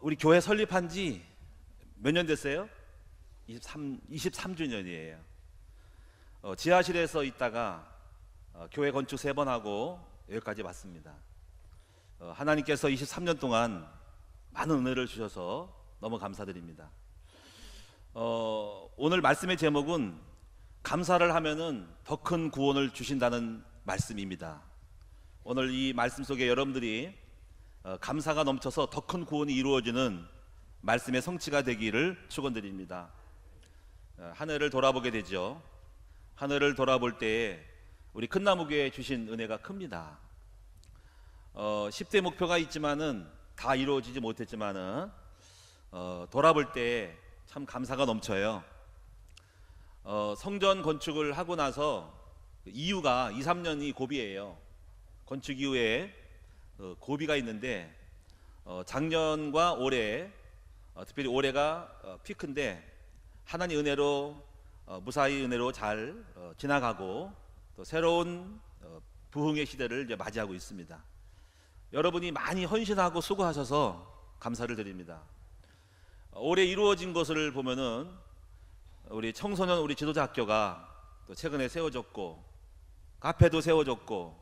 우리 교회 설립한 지 몇 년 됐어요? 23주년이에요. 지하실에서 있다가 교회 건축 3번 하고 여기까지 왔습니다. 하나님께서 23년 동안 많은 은혜를 주셔서 너무 감사드립니다. 오늘 말씀의 제목은 감사를 하면은 더 큰 구원을 주신다는 말씀입니다. 오늘 이 말씀 속에 여러분들이 감사가 넘쳐서 더 큰 구원이 이루어지는 말씀의 성취가 되기를 축원드립니다. 한 해를 돌아보게 되죠. 한 해를 돌아볼 때에 우리 큰나무교회에 주신 은혜가 큽니다. 10대 목표가 있지만은 다 이루어지지 못했지만은 돌아볼 때 참 감사가 넘쳐요. 성전 건축을 하고 나서 이유가 2, 3년이 고비예요. 건축 이후에 고비가 있는데 작년과 올해 특별히 올해가 피크인데 하나님 은혜로 무사히 은혜로 잘 지나가고 또 새로운 부흥의 시대를 이제 맞이하고 있습니다. 여러분이 많이 헌신하고 수고하셔서 감사를 드립니다. 올해 이루어진 것을 보면은 우리 청소년 우리 지도자 학교가 또 최근에 세워졌고 카페도 세워졌고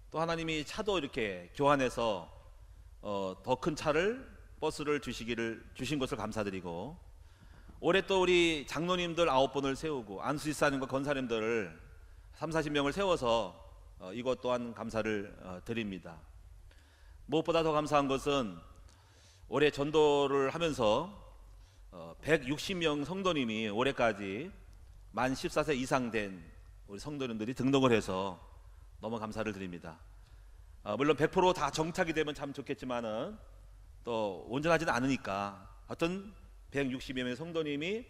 또 하나님이 차도 이렇게 교환해서 더 큰 차를 버스를 주신 것을 감사드리고 올해 또 우리 장로님들 9분을 세우고 안수집사님과 권사님들을 3, 40명을 세워서 이것 또한 감사를 드립니다. 무엇보다 더 감사한 것은 올해 전도를 하면서 160명 성도님이 올해까지 만 14세 이상 된 우리 성도님들이 등록을 해서 너무 감사를 드립니다. 물론 100% 다 정착이 되면 참 좋겠지만은 또 온전하지는 않으니까 하여튼 160여 명의 성도님이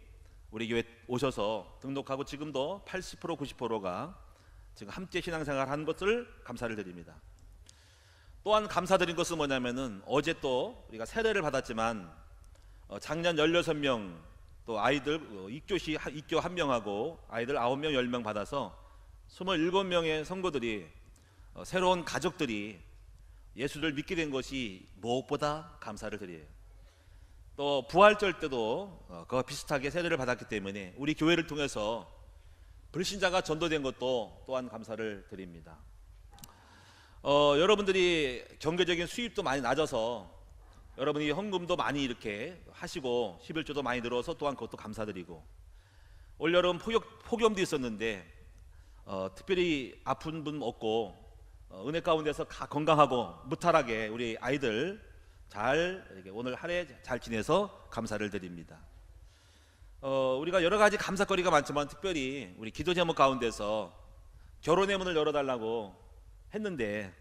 우리 교회 오셔서 등록하고 지금도 80% 90%가 지금 함께 신앙생활 한 것을 감사를 드립니다. 또한 감사드린 것은 뭐냐면은 어제 또 우리가 세례를 받았지만 작년 16명 또 아이들 입교 1명하고 아이들 9명 10명 받아서 27명의 성도들이 새로운 가족들이 예수를 믿게 된 것이 무엇보다 감사를 드려요. 또 부활절 때도 그와 비슷하게 세례를 받았기 때문에 우리 교회를 통해서 불신자가 전도된 것도 또한 감사를 드립니다. 여러분들이 경제적인 수입도 많이 낮아서 여러분이 헌금도 많이 이렇게 하시고 11조도 많이 들어서 또한 그것도 감사드리고 올여름 폭염도 있었는데 특별히 아픈 분 없고 은혜 가운데서 건강하고 무탈하게 우리 아이들 잘 이렇게 오늘 한 해 잘 지내서 감사를 드립니다. 우리가 여러 가지 감사거리가 많지만 특별히 우리 기도 제목 가운데서 결혼의 문을 열어달라고 했는데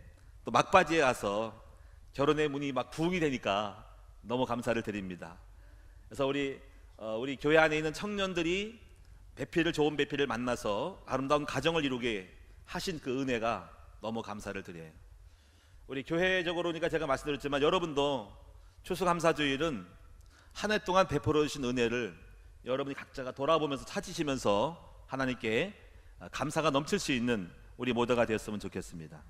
또 막바지에 와서 결혼의 문이 막 부흥이 되니까 너무 감사를 드립니다. 그래서 우리 교회 안에 있는 청년들이 좋은 배필을 만나서 아름다운 가정을 이루게 하신 그 은혜가 너무 감사를 드려요. 우리 교회적으로니까 제가 말씀드렸지만 여러분도 추수감사주일은 한 해 동안 베풀어 주신 은혜를 여러분이 각자가 돌아보면서 찾으시면서 하나님께 감사가 넘칠 수 있는 우리 모두가 되었으면 좋겠습니다.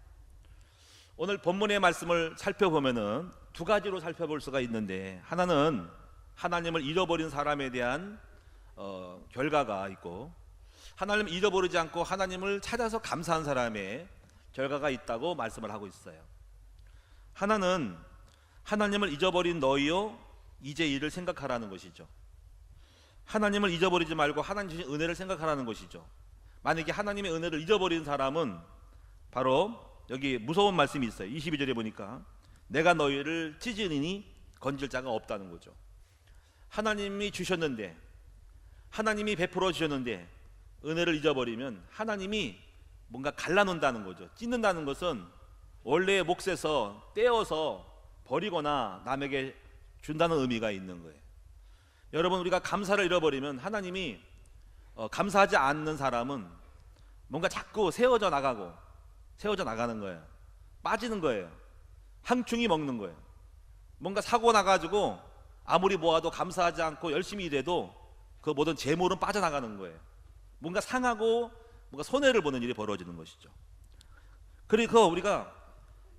오늘 본문의 말씀을 살펴보면은 두 가지로 살펴볼 수가 있는데 하나는 하나님을 잃어버린 사람에 대한 결과가 있고 하나님을 잃어버리지 않고 하나님을 찾아서 감사한 사람의 결과가 있다고 말씀을 하고 있어요. 하나는 하나님을 잊어버린 너희요 이제 이를 생각하라는 것이죠. 하나님을 잊어버리지 말고 하나님 주신 은혜를 생각하라는 것이죠. 만약에 하나님의 은혜를 잊어버린 사람은 바로 여기 무서운 말씀이 있어요. 22절에 보니까 내가 너희를 찢으리니 건질 자가 없다는 거죠. 하나님이 주셨는데 하나님이 베풀어 주셨는데 은혜를 잊어버리면 하나님이 뭔가 갈라놓는다는 거죠. 찢는다는 것은 원래의 몫에서 떼어서 버리거나 남에게 준다는 의미가 있는 거예요. 여러분 우리가 감사를 잃어버리면 하나님이 감사하지 않는 사람은 뭔가 자꾸 세워져 나가는 거예요. 빠지는 거예요. 항충이 먹는 거예요. 뭔가 사고 나가지고 아무리 모아도 감사하지 않고 열심히 일해도 그 모든 재물은 빠져나가는 거예요. 뭔가 상하고 뭔가 손해를 보는 일이 벌어지는 것이죠. 그러니까 우리가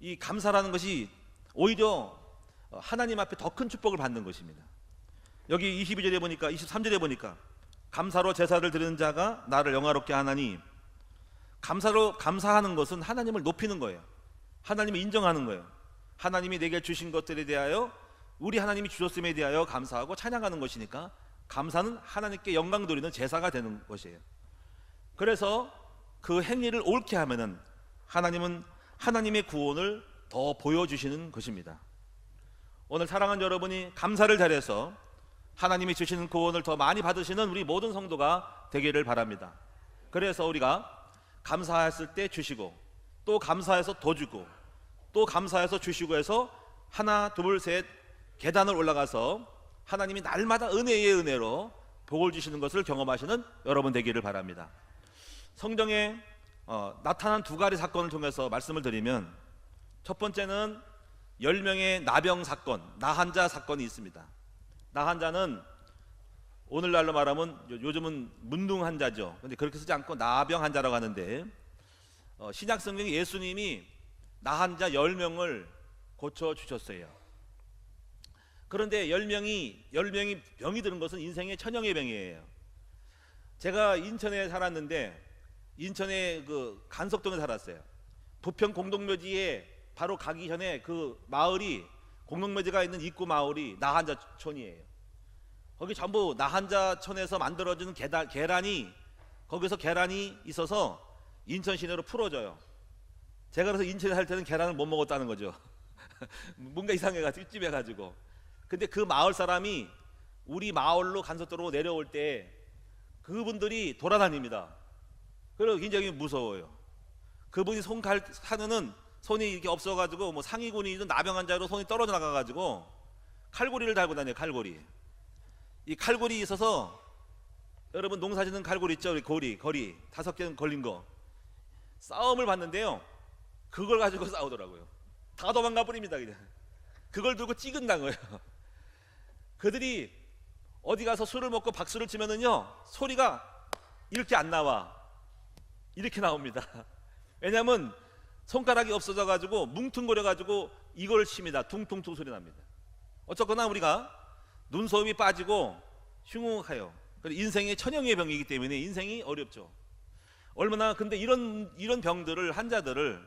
이 감사라는 것이 오히려 하나님 앞에 더 큰 축복을 받는 것입니다. 여기 22절에 보니까 23절에 보니까 감사로 제사를 드리는 자가 나를 영화롭게 하나니, 감사하는 것은 하나님을 높이는 거예요. 하나님을 인정하는 거예요. 하나님이 내게 주신 것들에 대하여, 우리 하나님이 주셨음에 대하여 감사하고 찬양하는 것이니까 감사는 하나님께 영광 돌리는 제사가 되는 것이에요. 그래서 그 행위를 옳게 하면은 하나님은 하나님의 구원을 더 보여주시는 것입니다. 오늘 사랑하는 여러분이 감사를 잘해서 하나님이 주시는 구원을 더 많이 받으시는 우리 모든 성도가 되기를 바랍니다. 그래서 우리가 감사했을 때 주시고, 또 감사해서 더 주고, 또 감사해서 주시고 해서 하나 둘 셋 계단을 올라가서 하나님이 날마다 은혜의 은혜로 복을 주시는 것을 경험하시는 여러분 되기를 바랍니다. 성경에 나타난 두 가지 사건을 통해서 말씀을 드리면, 첫 번째는 10명의 나병 사건, 나한자 사건이 있습니다. 나한자는 오늘날로 말하면 요즘은 문둥 환자죠. 근데 그렇게 쓰지 않고 나병 환자라고 하는데, 신약 성경에 예수님이 나한자 10명을 고쳐 주셨어요. 그런데 10명이 병이 드는 것은 인생의 천형의 병이에요. 제가 인천에 살았는데, 인천의 그 간석동에 살았어요. 부평 공동묘지에 바로 가기 전에 그 마을이, 공동묘지가 있는 입구 마을이 나한자촌이에요. 거기 전부 나한자촌에서 만들어진 계란이, 거기서 계란이 있어서 인천 시내로 풀어져요. 제가 그래서 인천에 살 때는 계란을 못 먹었다는 거죠. 뭔가 이상해가지고, 찝찝해가지고. 근데 그 마을 사람이 우리 마을로 간석도로 내려올 때 그분들이 돌아다닙니다. 그래서 굉장히 무서워요. 그분이 하면은 손이 이렇게 없어가지고 뭐 상위군이든 나병 환자로 손이 떨어져 나가가지고 칼고리를 달고 다녀요. 칼고리. 이 칼고리 있어서, 여러분 농사짓는 칼고리 있죠? 거리 5개는 걸린 거 싸움을 봤는데요, 그걸 가지고 싸우더라고요. 다 도망가 버립니다. 그냥 그걸 들고 찍은다는 거예요. 그들이 어디 가서 술을 먹고 박수를 치면은요, 소리가 이렇게 안 나와. 이렇게 나옵니다. 왜냐하면 손가락이 없어져 가지고 뭉퉁거려 가지고 이걸 칩니다. 퉁퉁퉁 소리 납니다. 어쨌거나 우리가 눈썹이 빠지고 흉흉해요. 인생의 천형의 병이기 때문에 인생이 어렵죠. 얼마나, 근데 이런 병들을, 환자들을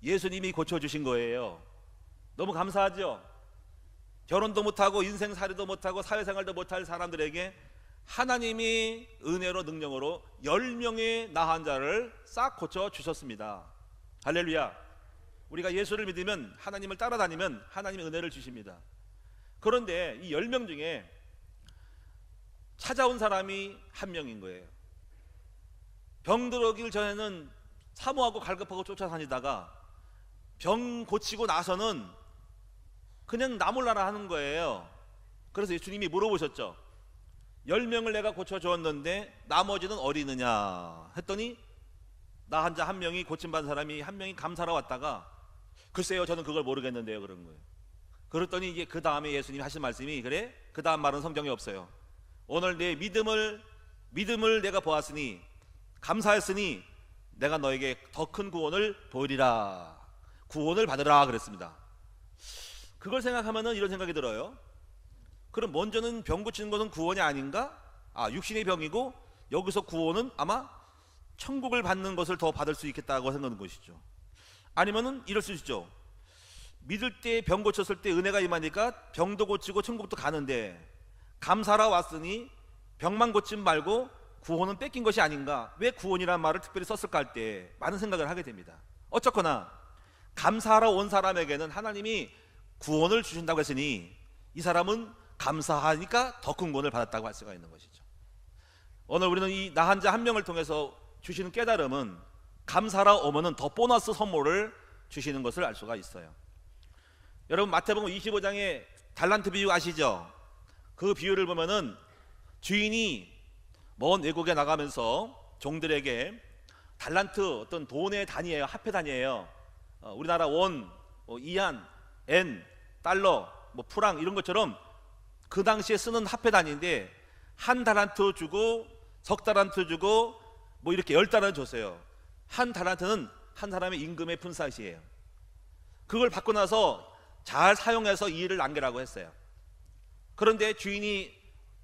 예수님이 고쳐주신 거예요. 너무 감사하죠. 결혼도 못하고 인생살이도 못하고 사회생활도 못할 사람들에게 하나님이 은혜로 능력으로 10명의 나환자를 싹 고쳐주셨습니다. 할렐루야. 우리가 예수를 믿으면, 하나님을 따라다니면 하나님의 은혜를 주십니다. 그런데 이 10명 중에 찾아온 사람이 한 명인 거예요. 병들어길 전에는 사모하고 갈급하고 쫓아다니다가 병 고치고 나서는 그냥 나 몰라라 하는 거예요. 그래서 예수님이 물어보셨죠. 10명을 내가 고쳐주었는데 나머지는 어디 있느냐 했더니, 나 환자 한 명이, 고침받은 사람이 한 명이 감사하러 왔다가, 글쎄요 저는 그걸 모르겠는데요 그런 거예요. 그랬더니 이제 그 다음에 예수님이 하신 말씀이, 그래? 그 다음 말은 성경에 없어요. 오늘 내 믿음을 내가 보았으니, 감사했으니 내가 너에게 더 큰 구원을 보이리라. 구원을 받으라 그랬습니다. 그걸 생각하면은 이런 생각이 들어요. 그럼 먼저는 병 고치는 것은 구원이 아닌가? 육신의 병이고 여기서 구원은 아마 천국을 받는 것을 더 받을 수 있겠다고 생각하는 것이죠. 아니면은 이럴 수 있죠. 믿을 때 병 고쳤을 때 은혜가 임하니까 병도 고치고 천국도 가는데, 감사하러 왔으니 병만 고침 말고 구원은 뺏긴 것이 아닌가? 왜 구원이라는 말을 특별히 썼을까 할 때 많은 생각을 하게 됩니다. 어쨌거나 감사하러 온 사람에게는 하나님이 구원을 주신다고 했으니 이 사람은 감사하니까 더 큰 구원을 받았다고 할 수가 있는 것이죠. 오늘 우리는 이 나한자 한 명을 통해서 주시는 깨달음은, 감사하러 오면은 더 보너스 선물을 주시는 것을 알 수가 있어요. 여러분 마태복음 25장에 달란트 비유 아시죠? 그 비유를 보면은 주인이 먼 외국에 나가면서 종들에게 달란트, 어떤 돈의 단위예요. 화폐 단위예요. 우리나라 원, 이안, 엔, 달러, 프랑 이런 것처럼 그 당시에 쓰는 화폐 단위인데, 한 달란트 주고 석 달란트 주고 이렇게 10달란트 줬어요. 한 달란트는 한 사람의 임금의 품삯이에요. 그걸 받고 나서 잘 사용해서 이 일을 남기라고 했어요. 그런데 주인이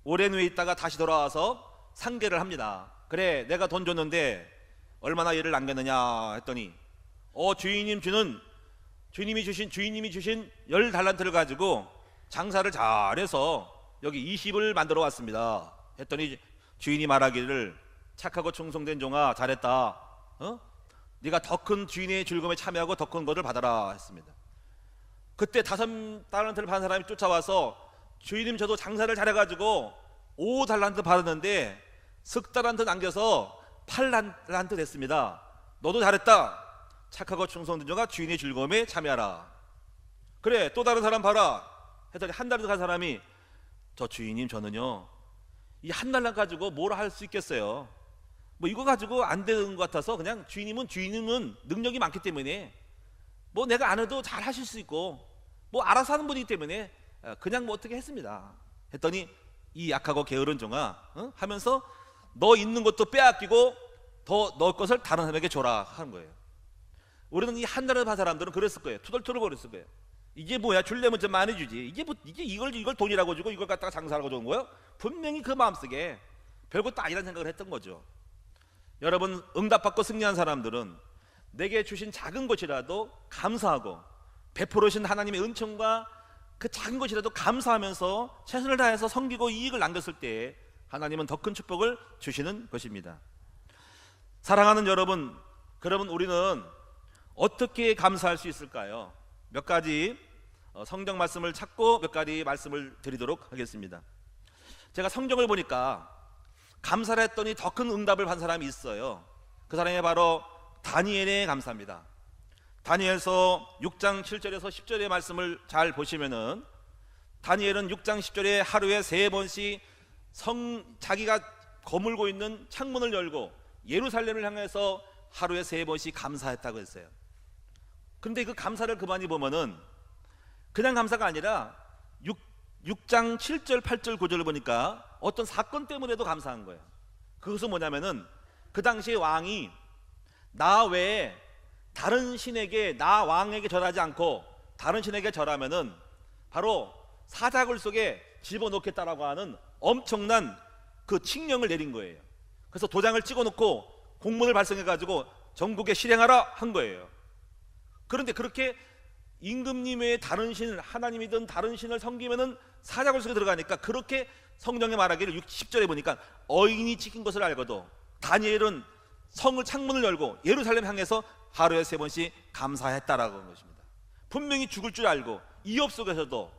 오랜 후에 있다가 다시 돌아와서 상계를 합니다. 그래, 내가 돈 줬는데 얼마나 일을 남겼느냐 했더니 주인님이 주신 10달란트를 가지고 장사를 잘해서 여기 20을 만들어 왔습니다 했더니 주인이 말하기를 착하고 충성된 종아, 잘했다. 네가 더 큰 주인의 즐거움에 참여하고 더 큰 것을 받아라 했습니다. 그때 5달란트를 받은 사람이 쫓아와서 주인님, 저도 장사를 잘해가지고 5달란트 받았는데 10달란트 남겨서 8달란트 됐습니다. 너도 잘했다. 착하고 충성된 종아, 주인의 즐거움에 참여하라. 그래, 또 다른 사람 봐라 했더니 한 달도 간 사람이 저 주인님, 저는요 이 한 달만 가지고 뭘 할 수 있겠어요. 뭐 이거 가지고 안 되는 것 같아서 그냥 주인님은 능력이 많기 때문에 뭐 내가 안 해도 잘 하실 수 있고 뭐 알아서 하는 분이기 때문에 그냥 뭐 어떻게 했습니다 했더니 이 약하고 게으른 종아 하면서 너 있는 것도 빼앗기고 더 너 것을 다른 사람에게 줘라 하는 거예요. 우리는 이 한 달을 받은 사람들은 그랬을 거예요. 투덜투덜 거렸을 거예요. 이게 뭐야, 줄려면 좀 많이 주지. 이걸 돈이라고 주고 이걸 갖다가 장사하라고 주는 거예요? 분명히 그 마음속에 별것도 아니라는 생각을 했던 거죠. 여러분, 응답받고 승리한 사람들은 내게 주신 작은 것이라도 감사하고 베풀으신 하나님의 은총과 그 작은 것이라도 감사하면서 최선을 다해서 섬기고 이익을 남겼을 때 하나님은 더 큰 축복을 주시는 것입니다. 사랑하는 여러분, 그러면 우리는 어떻게 감사할 수 있을까요? 몇 가지 성경 말씀을 찾고 몇 가지 말씀을 드리도록 하겠습니다. 제가 성경을 보니까 감사를 했더니 더 큰 응답을 받은 사람이 있어요. 그 사람이 바로 다니엘의 감사입니다. 다니엘서 6장 7절에서 10절의 말씀을 잘 보시면은 다니엘은 6장 10절에 하루에 3번씩 자기가 거물고 있는 창문을 열고 예루살렘을 향해서 하루에 3번씩 감사했다고 했어요. 근데 그 감사를 그만이 보면은 그냥 감사가 아니라 6장 7절 8절 9절을 보니까 어떤 사건 때문에도 감사한 거예요. 그것은 뭐냐면은 그 당시에 왕이 나 외에 다른 신에게, 나 왕에게 절하지 않고 다른 신에게 절하면은 바로 사자굴 속에 집어넣겠다라고 하는 엄청난 그 칙령을 내린 거예요. 그래서 도장을 찍어놓고 공문을 발송해 가지고 전국에 실행하라 한 거예요. 그런데 그렇게 임금님 외에 다른 신을, 하나님이든 다른 신을 섬기면은 사자굴 속에 들어가니까, 그렇게 성경에 말하기를 10절에 보니까 어인이 지킨 것을 알고도 다니엘은 성을 창문을 열고 예루살렘 향해서 하루에 3번씩 감사했다라고 하는 것입니다. 분명히 죽을 줄 알고 이업 속에서도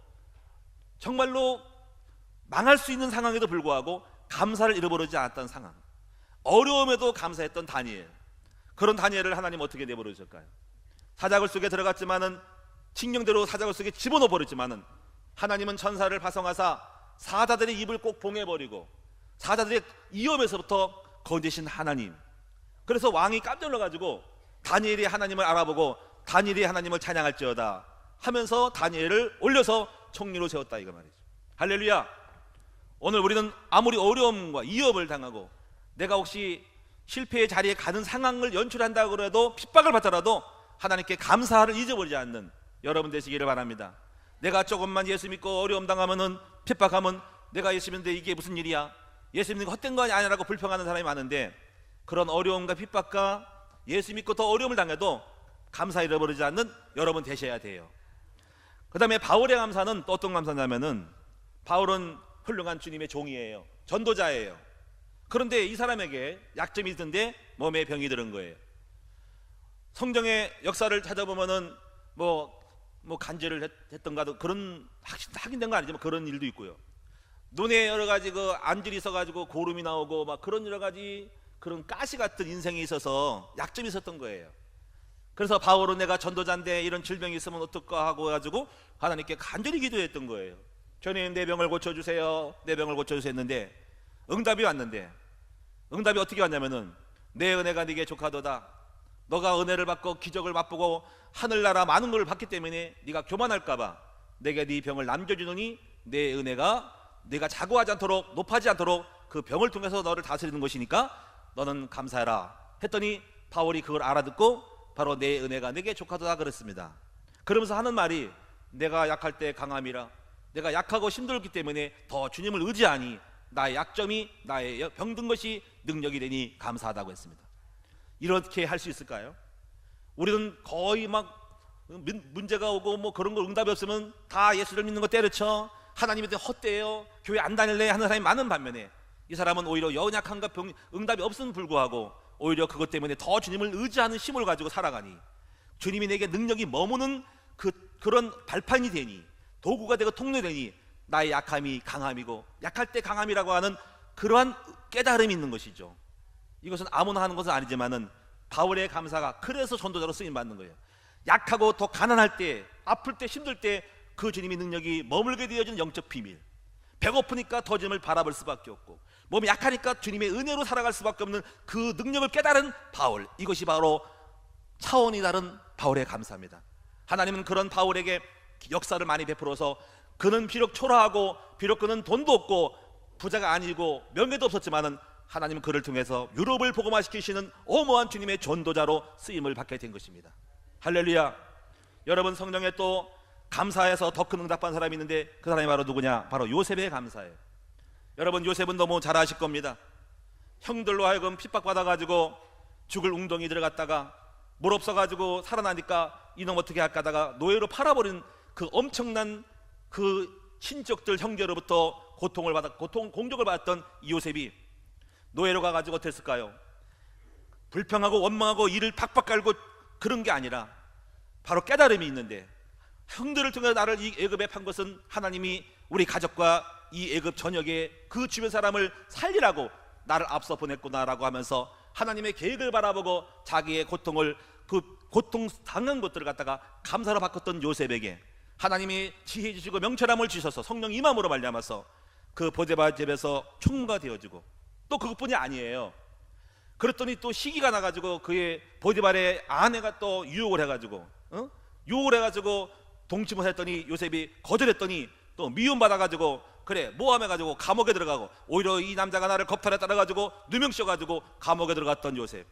정말로 망할 수 있는 상황에도 불구하고 감사를 잃어버리지 않았던 상황, 어려움에도 감사했던 다니엘. 그런 다니엘을 하나님 어떻게 내버려주실까요? 사자굴 속에 들어갔지만은 칙령대로 사자굴 속에 집어넣어 버렸지만은 하나님은 천사를 파송하사 사자들의 입을 꼭 봉해버리고 사자들의 위험에서부터 건지신 하나님. 그래서 왕이 깜짝 놀라가지고 다니엘이 하나님을 알아보고 다니엘이 하나님을 찬양할지어다 하면서 다니엘을 올려서 총리로 세웠다, 이거 말이죠. 할렐루야. 오늘 우리는 아무리 어려움과 위협을 당하고 내가 혹시 실패의 자리에 가는 상황을 연출한다고 해도, 핍박을 받더라도 하나님께 감사를 잊어버리지 않는 여러분 되시기를 바랍니다. 내가 조금만 예수 믿고 어려움 당하면은, 핍박하면 내가 예수 믿는데 이게 무슨 일이야, 예수 믿는 거 헛된 거 아니라고 불평하는 사람이 많은데, 그런 어려움과 핍박과 예수 믿고 더 어려움을 당해도 감사 잃어버리지 않는 여러분 되셔야 돼요. 그 다음에 바울의 감사는 또 어떤 감사냐면은, 바울은 훌륭한 주님의 종이에요. 전도자예요. 그런데 이 사람에게 약점이 있던데 몸에 병이 들은 거예요. 성경의 역사를 찾아보면은 뭐 간절을 했던가도, 그런 확인된 거 아니지만 그런 일도 있고요. 눈에 여러 가지 그 안질이 있어가지고 고름이 나오고 막 그런 여러 가지 그런 가시 같은 인생이 있어서 약점이 있었던 거예요. 그래서 바울은 내가 전도자인데 이런 질병이 있으면 어떨까 하고 해가지고 하나님께 간절히 기도했던 거예요. 주님, 내 병을 고쳐주세요, 내 병을 고쳐주세요 했는데 응답이 왔는데, 응답이 어떻게 왔냐면은 내 은혜가 네게 족하도다. 너가 은혜를 받고 기적을 맛보고 하늘나라 많은 걸 받기 때문에 네가 교만할까봐 내가 네 병을 남겨주느니 내 은혜가 네가 자고하지 않도록, 높아지지 않도록 그 병을 통해서 너를 다스리는 것이니까 너는 감사해라 했더니 바울이 그걸 알아듣고 바로 내 은혜가 네게 족하도다 그랬습니다. 그러면서 하는 말이, 내가 약할 때 강함이라. 내가 약하고 힘들기 때문에 더 주님을 의지하니 나의 약점이 나의 병든 것이 능력이 되니 감사하다고 했습니다. 이렇게 할 수 있을까요? 우리는 거의 막 문제가 오고 뭐 그런 거 응답이 없으면 다 예수를 믿는 거 때려쳐, 하나님한테 헛되어요, 교회 안 다닐래 하는 사람이 많은 반면에 이 사람은 오히려 연약함과 응답이 없음을 불구하고 오히려 그것 때문에 더 주님을 의지하는 힘을 가지고 살아가니 주님이 내게 능력이 머무는 그런 발판이 되니, 도구가 되고 통로되니 나의 약함이 강함이고 약할 때 강함이라고 하는 그러한 깨달음이 있는 것이죠. 이것은 아무나 하는 것은 아니지만은 바울의 감사가 그래서 전도자로 쓰임 받는 거예요. 약하고 더 가난할 때, 아플 때, 힘들 때 그 주님의 능력이 머물게 되어지는 영적 비밀. 배고프니까 더 주님을 바라볼 수밖에 없고 몸이 약하니까 주님의 은혜로 살아갈 수밖에 없는 그 능력을 깨달은 바울, 이것이 바로 차원이 다른 바울의 감사입니다. 하나님은 그런 바울에게 역사를 많이 베풀어서 그는 비록 초라하고 비록 그는 돈도 없고 부자가 아니고 명예도 없었지만은 하나님은 그를 통해서 유럽을 복음화시키시는 어마어마한 주님의 전도자로 쓰임을 받게 된 것입니다. 할렐루야. 여러분, 성령에 또 감사해서 더 큰 응답한 사람이 있는데 그 사람이 바로 누구냐? 바로 요셉의 감사예요. 여러분, 요셉은 너무 잘 아실 겁니다. 형들로 하여금 핍박받아가지고 죽을 웅덩이 들어갔다가 물 없어가지고 살아나니까 이놈 어떻게 할까 하다가 노예로 팔아버린 그 엄청난 그 친척들 형제로부터 공격을 받았던 이 요셉이 노예로 가가지고 어땠을까요? 불평하고 원망하고 이를 팍팍 깔고 그런 게 아니라 바로 깨달음이 있는데, 형들을 통해 나를 이 애굽에 판 것은 하나님이 우리 가족과 이 애굽 전역에 그 주변 사람을 살리라고 나를 앞서 보냈구나라고 하면서 하나님의 계획을 바라보고 자기의 고통을, 그 고통 당한 것들을 갖다가 감사로 바꿨던 요셉에게 하나님이 지혜 주시고 명철함을 주셔서 성령 임함으로 말미암아서 그 보디발 집에서 총무가 되어지고, 또 그것뿐이 아니에요. 그랬더니 또 시기가 나가지고 그의 보디발의 아내가 또 유혹을 해가지고 동침을 했더니 요셉이 거절했더니 또 미움받아가지고 그래 모함해가지고 감옥에 들어가고, 오히려 이 남자가 나를 겁탈에 따라가지고 누명 씌워가지고 감옥에 들어갔던 요셉.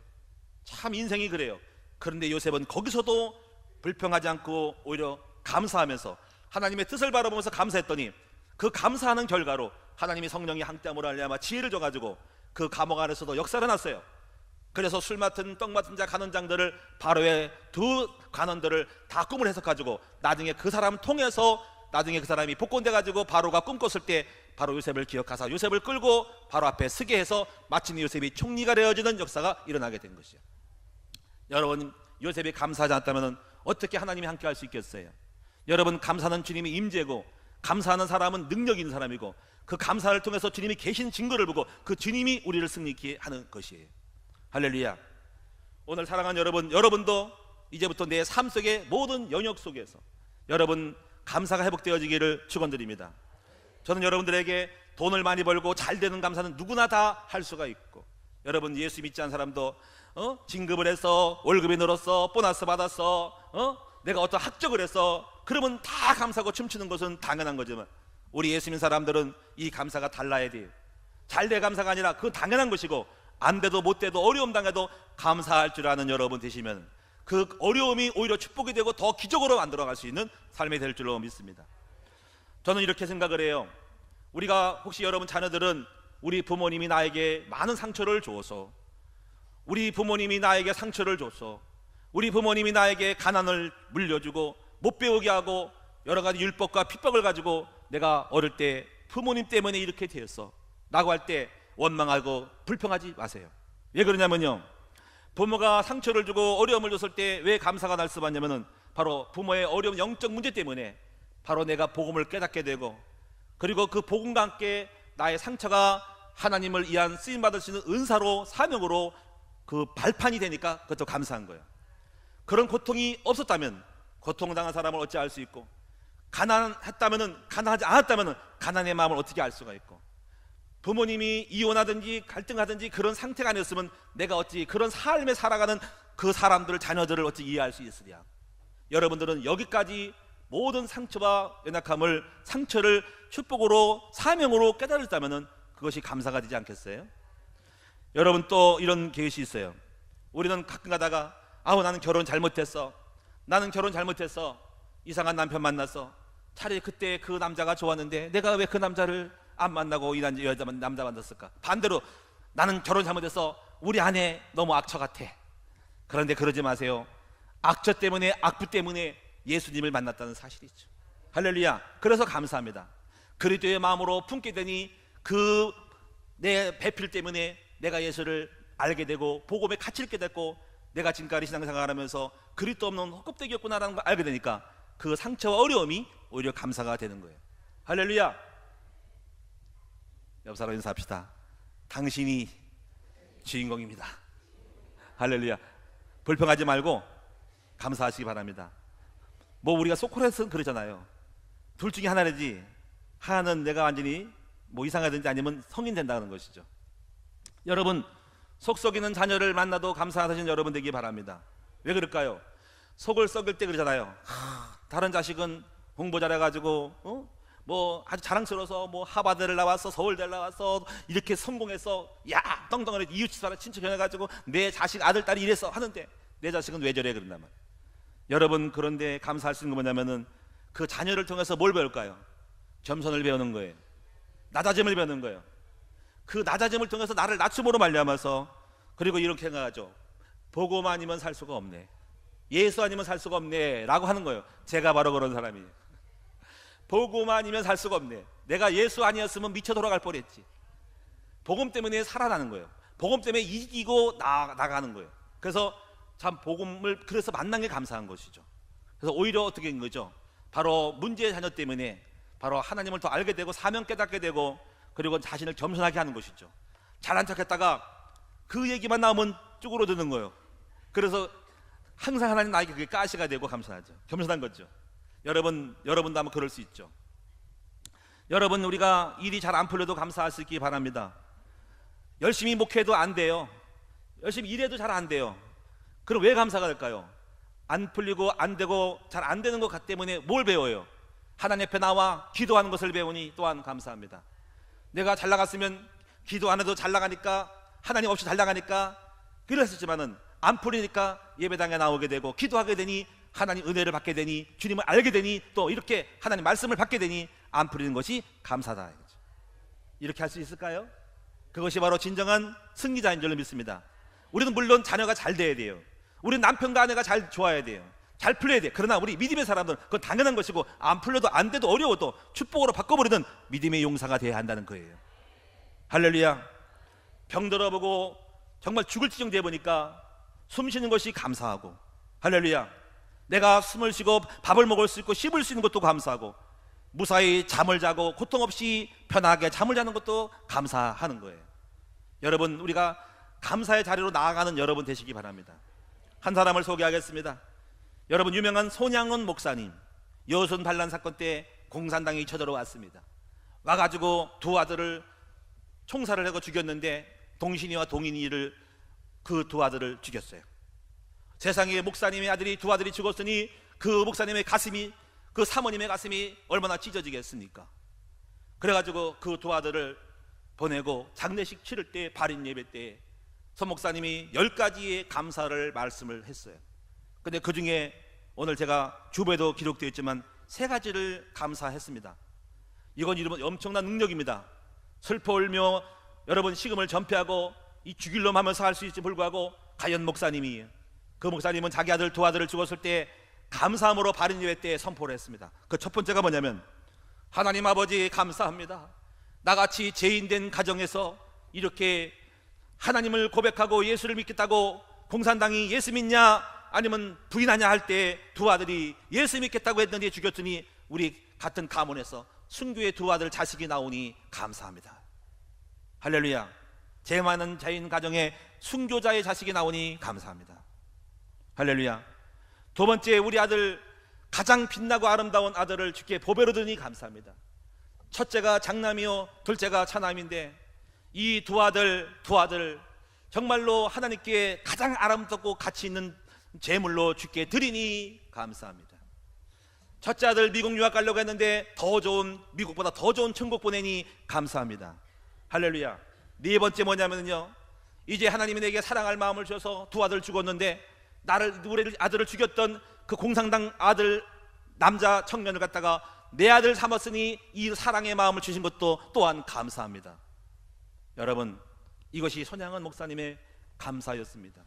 참 인생이 그래요. 그런데 요셉은 거기서도 불평하지 않고 오히려 감사하면서 하나님의 뜻을 바라보면서 감사했더니 그 감사하는 결과로 하나님이 성령이 함께함으로 말미암아 지혜를 줘가지고 그 감옥 안에서도 역사를 났어요. 그래서 술 맡은 떡 맡은 자 간원장들을, 바로의 두 간원들을 다 꿈을 해석가지고 나중에 그 사람 통해서 나중에 그 사람이 복권돼가지고 바로가 꿈꿨을 때 바로 요셉을 기억하사 요셉을 끌고 바로 앞에 서게 해서 마침 요셉이 총리가 되어지는 역사가 일어나게 된 것이죠. 여러분, 요셉이 감사하지 않았다면 어떻게 하나님이 함께 할 수 있겠어요? 여러분, 감사는 주님의 임재고 감사하는 사람은 능력 있는 사람이고 그 감사를 통해서 주님이 계신 증거를 보고 그 주님이 우리를 승리케 하는 것이에요. 할렐루야. 오늘 사랑하는 여러분, 여러분도 이제부터 내 삶 속의 모든 영역 속에서 여러분 감사가 회복되어지기를 축원드립니다. 저는 여러분들에게 돈을 많이 벌고 잘 되는 감사는 누구나 다 할 수가 있고, 여러분 예수 믿지 않은 사람도 진급을 해서 월급이 늘었어, 보너스 받았어, 내가 어떤 학적을 해서 그러면 다 감사하고 춤추는 것은 당연한 거지만 우리 예수 믿는 사람들은 이 감사가 달라야 돼요. 잘 돼 감사가 아니라 그건 당연한 것이고, 안 돼도 못 돼도 어려움 당해도 감사할 줄 아는 여러분 되시면 그 어려움이 오히려 축복이 되고 더 기적으로 만들어갈 수 있는 삶이 될 줄로 믿습니다. 저는 이렇게 생각을 해요. 우리가 혹시 여러분 자녀들은 우리 부모님이 나에게 많은 상처를 줘서, 우리 부모님이 나에게 상처를 줬어, 우리 부모님이 나에게 가난을 물려주고 못 배우게 하고 여러 가지 율법과 핍박을 가지고 내가 어릴 때 부모님 때문에 이렇게 되었어 라고 할 때 원망하고 불평하지 마세요. 왜 그러냐면요, 부모가 상처를 주고 어려움을 줬을 때 왜 감사가 날 수가 있냐면은 바로 부모의 어려운 영적 문제 때문에 바로 내가 복음을 깨닫게 되고, 그리고 그 복음과 함께 나의 상처가 하나님을 위한 쓰임받을 수 있는 은사로, 사명으로 그 발판이 되니까 그것도 감사한 거예요. 그런 고통이 없었다면 고통당한 사람을 어찌 알 수 있고, 가난했다면은, 가난하지 않았다면은 가난의 마음을 어떻게 알 수가 있고, 부모님이 이혼하든지 갈등하든지 그런 상태가 아니었으면 내가 어찌 그런 삶에 살아가는 그 사람들, 자녀들을 어찌 이해할 수 있으랴. 여러분들은 여기까지 모든 상처와 연약함을, 상처를 축복으로, 사명으로 깨달았다면 그것이 감사가 되지 않겠어요? 여러분, 또 이런 계획이 있어요. 우리는 가끔 가다가 나는 결혼 잘못했어, 나는 결혼 잘못했어, 이상한 남편 만났어. 차라리 그때 그 남자가 좋았는데 내가 왜 그 남자를 안 만나고 이 남자 만났을까? 반대로 나는 결혼 잘못해서 우리 아내 너무 악처 같아. 그런데 그러지 마세요. 악처 때문에, 악부 때문에 예수님을 만났다는 사실이죠. 할렐루야. 그래서 감사합니다. 그리스도의 마음으로 품게 되니 그 내 배필 때문에 내가 예수를 알게 되고 복음의 가치를 깨닫고 내가 지금까지 신앙생활을 하면서 그리스도 없는 헛껍데기였구나라는 걸 알게 되니까 그 상처와 어려움이 오히려 감사가 되는 거예요. 할렐루야. 옆 사람 인사합시다. 당신이 주인공입니다. 할렐루야. 불평하지 말고 감사하시기 바랍니다. 뭐 우리가 소크라테스는 그러잖아요. 둘 중에 하나지, 하나는 내가 완전히 뭐 이상하든지 아니면 성인 된다는 것이죠. 여러분, 속 썩이는 자녀를 만나도 감사하시는 여러분 되기 바랍니다. 왜 그럴까요? 속을 썩일 때 그러잖아요. 다른 자식은 공부 잘해가지고 뭐 아주 자랑스러워서 뭐 하버드를 나왔어, 서울대를 나왔어, 이렇게 성공해서 야 떵떵하게 이웃집 친척 해가지고 내 자식 아들 딸이 이래서 하는데 내 자식은 왜 저래 그런단 말이에요. 여러분, 그런데 감사할 수 있는 건 뭐냐면은 그 자녀를 통해서 뭘 배울까요? 겸손을 배우는 거예요. 낮아짐을 배우는 거예요. 그 낮아짐을 통해서 나를 낮춤으로 말미암아서, 그리고 이렇게 생각하죠. 복음 아니면 살 수가 없네, 예수 아니면 살 수가 없네 라고 하는 거예요. 제가 바로 그런 사람이에요. 복음 아니면 살 수가 없네. 내가 예수 아니었으면 미쳐 돌아갈 뻔했지. 복음 때문에 살아나는 거예요. 복음 때문에 이기고 나가는 거예요. 그래서 참 복음을 그래서 만난 게 감사한 것이죠. 그래서 오히려 어떻게 된 거죠? 바로 문제의 자녀 때문에 바로 하나님을 더 알게 되고 사명 깨닫게 되고, 그리고 자신을 겸손하게 하는 것이죠. 잘난 척했다가 그 얘기만 나오면 쭈그러드는 거예요. 그래서 항상 하나님 나에게 그게 가시가 되고 감사하죠. 겸손한 거죠. 여러분도 아마 그럴 수 있죠. 여러분, 우리가 일이 잘 안 풀려도 감사할 수 있기 바랍니다. 열심히 목회도 안 돼요. 열심히 일해도 잘 안 돼요. 그럼 왜 감사가 될까요? 안 풀리고 안 되고 잘 안 되는 것 때문에 뭘 배워요? 하나님 앞에 나와 기도하는 것을 배우니 또한 감사합니다. 내가 잘 나갔으면 기도 안 해도 잘 나가니까, 하나님 없이 잘 나가니까 그랬었지만은 안 풀리니까 예배당에 나오게 되고 기도하게 되니 하나님 은혜를 받게 되니 주님을 알게 되니 또 이렇게 하나님 말씀을 받게 되니 안 풀리는 것이 감사다. 이렇게 할 수 있을까요? 그것이 바로 진정한 승리자인 줄로 믿습니다. 우리는 물론 자녀가 잘 돼야 돼요. 우리 남편과 아내가 잘 좋아야 돼요. 잘 풀려야 돼요. 그러나 우리 믿음의 사람들은 그건 당연한 것이고, 안 풀려도 안 돼도 어려워도 축복으로 바꿔버리는 믿음의 용사가 돼야 한다는 거예요. 할렐루야. 병 들어보고 정말 죽을 지경 돼 보니까 숨 쉬는 것이 감사하고, 할렐루야. 내가 숨을 쉬고 밥을 먹을 수 있고 씹을 수 있는 것도 감사하고, 무사히 잠을 자고 고통 없이 편하게 잠을 자는 것도 감사하는 거예요. 여러분, 우리가 감사의 자리로 나아가는 여러분 되시기 바랍니다. 한 사람을 소개하겠습니다. 여러분, 유명한 손양원 목사님, 여순 반란 사건 때 공산당이 쳐들어왔습니다. 와가지고 두 아들을 총살을 하고 죽였는데 동신이와 동인이를, 그 두 아들을 죽였어요. 세상에 목사님의 아들이 두 아들이 죽었으니 그 목사님의 가슴이, 그 사모님의 가슴이 얼마나 찢어지겠습니까? 그래가지고 그 두 아들을 보내고 장례식 치를 때, 발인 예배 때 서 목사님이 10가지의 감사를 말씀을 했어요. 근데 그 중에 오늘 제가 주보에도 기록되어 있지만 3가지를 감사했습니다. 이건 이러면 엄청난 능력입니다. 슬퍼 울며 여러분 식음을 전폐하고 이 죽일 놈 하면서 할 수 있지 불구하고 가연 목사님이, 그 목사님은 자기 아들 두 아들을 죽었을 때 감사함으로 발인 예배 때 선포를 했습니다. 그 첫 번째가 뭐냐면, 하나님 아버지 감사합니다. 나같이 죄인된 가정에서 이렇게 하나님을 고백하고 예수를 믿겠다고, 공산당이 예수 믿냐 아니면 부인하냐 할 때 두 아들이 예수 믿겠다고 했는데 죽였더니 우리 같은 가문에서 순교의 두 아들 자식이 나오니 감사합니다. 할렐루야. 죄 많은 자인 가정에 순교자의 자식이 나오니 감사합니다. 할렐루야. 두 번째, 우리 아들 가장 빛나고 아름다운 아들을 주께 보배로 드니 감사합니다. 첫째가 장남이요 둘째가 차남인데 이 두 아들 정말로 하나님께 가장 아름답고 가치 있는 제물로 주께 드리니 감사합니다. 첫째 아들 미국 유학 가려고 했는데 더 좋은, 미국보다 더 좋은 천국 보내니 감사합니다. 할렐루야. 네 번째 뭐냐면요, 이제 하나님이 내게 사랑할 마음을 주셔서 두 아들 죽었는데 우리 아들을 죽였던 그 공산당 아들 남자 청년을 갖다가 내 아들 삼았으니 이 사랑의 마음을 주신 것도 또한 감사합니다. 여러분, 이것이 손양은 목사님의 감사였습니다.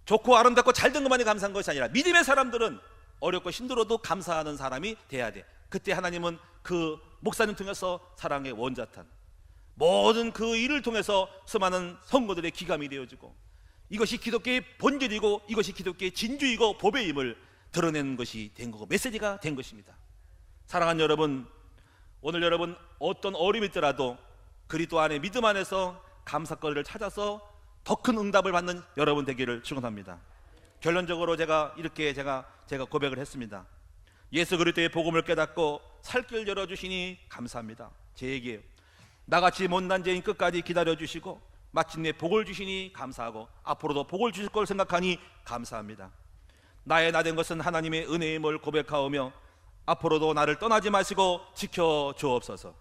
좋고 아름답고 잘된 것만이 감사한 것이 아니라 믿음의 사람들은 어렵고 힘들어도 감사하는 사람이 돼야 돼. 그때 하나님은 그 목사님 통해서 사랑의 원자탄, 모든 그 일을 통해서 수많은 성도들의 기감이 되어지고, 이것이 기독교의 본질이고 이것이 기독교의 진주이고 법의 힘을 드러내는 것이 된 거고 메시지가 된 것입니다. 사랑하는 여러분, 오늘 여러분 어떤 어려움이 있더라도 그리스도 안에 믿음 안에서 감사거리를 찾아서 더 큰 응답을 받는 여러분 되기를 축원합니다. 결론적으로 제가 고백을 했습니다. 예수 그리스도의 복음을 깨닫고 살 길 열어주시니 감사합니다. 제 얘기예요. 나같이 못난 죄인 끝까지 기다려주시고 마침내 복을 주시니 감사하고 앞으로도 복을 주실 걸 생각하니 감사합니다. 나의 나 된 것은 하나님의 은혜임을 고백하오며 앞으로도 나를 떠나지 마시고 지켜주옵소서.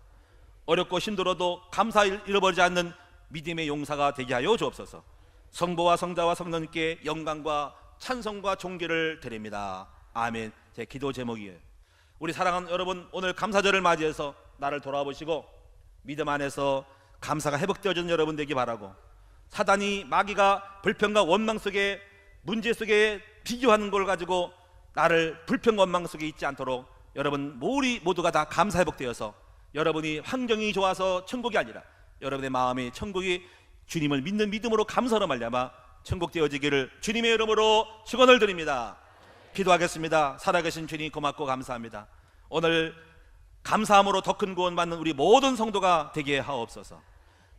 어렵고 힘들어도 감사 잃어버리지 않는 믿음의 용사가 되게 하여 주옵소서. 성부와 성자와 성령님께 영광과 찬송과 존귀를 드립니다. 아멘. 제 기도 제목이에요. 우리 사랑하는 여러분, 오늘 감사절을 맞이해서 나를 돌아보시고 믿음 안에서 감사가 회복되어지는 여러분 되기 바라고, 사단이 마귀가 불평과 원망 속에 문제 속에 비교하는 걸 가지고 나를 불평 원망 속에 있지 않도록 여러분 우리 모두가 다 감사 회복되어서 여러분이 환경이 좋아서 천국이 아니라 여러분의 마음이 천국이 주님을 믿는 믿음으로 감사로 말미암아 천국 되어지기를 주님의 이름으로 축원을 드립니다. 기도하겠습니다. 살아계신 주님 고맙고 감사합니다. 오늘 감사함으로 더 큰 구원 받는 우리 모든 성도가 되게 하옵소서.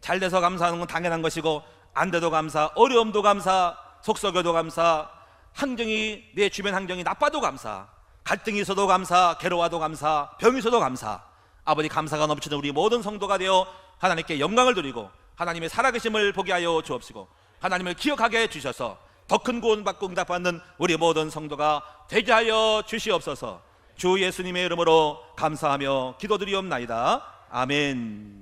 잘돼서 감사하는 건 당연한 것이고 안 돼도 감사, 어려움도 감사, 속썩여도 감사, 환경이 내 주변 환경이 나빠도 감사, 갈등이 있어도 감사, 괴로워도 감사, 병이 있어도 감사. 아버지, 감사가 넘치는 우리 모든 성도가 되어 하나님께 영광을 드리고 하나님의 살아계심을 보게 하여 주옵시고 하나님을 기억하게 해주셔서 더 큰 구원 받고 응답받는 우리 모든 성도가 되게 하여 주시옵소서. 주 예수님의 이름으로 감사하며 기도드리옵나이다. 아멘.